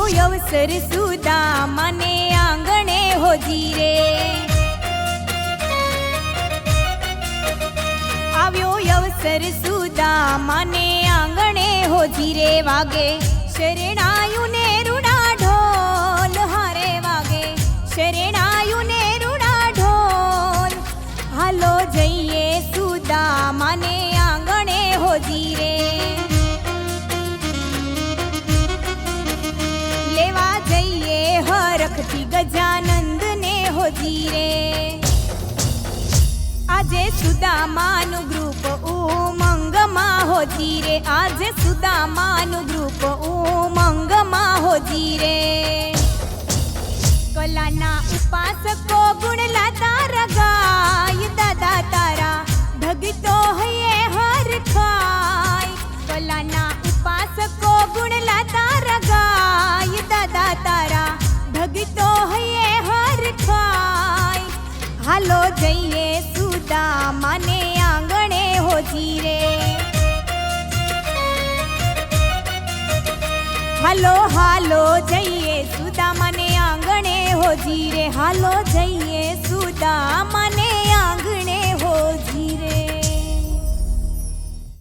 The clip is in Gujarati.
અવસર સુદામાને આંગણે હોજી રે, આવ્યો અવસર સુદામાને આંગણે હોજી રે, વાગે શરણાયું ને રૂડા ઢોલ, હારે વાગે શરણાયું ને રૂડા ઢોલ, હાલો જઈએ સુદામાને આંગણે હોજી રે, લેવા જઈએ હરખથી ગજાનંદ ને હોજી રે, આજે સુદામાનું ગ્રુપ ઉમંગમાં હોજી રે, આજે સુદામાનું ગ્રુપ ઉમંગમાં હોજી રે, કલાના ઉપાસકો ગુણલા તારા ગાય, દાદા તારા ભગતો હૈયે હર ખાય, કલાના ઉપાસકો ગુણલા તારા ગાય, દાદા તારા ભગતો હૈયે હર ખાય, હાલો જઈએ સુદામાને આંગણે હોજી રે, હાલો હાલો જઈએ સુદામાને આંગણે હોજી રે, હાલો જઈએ સુદામાને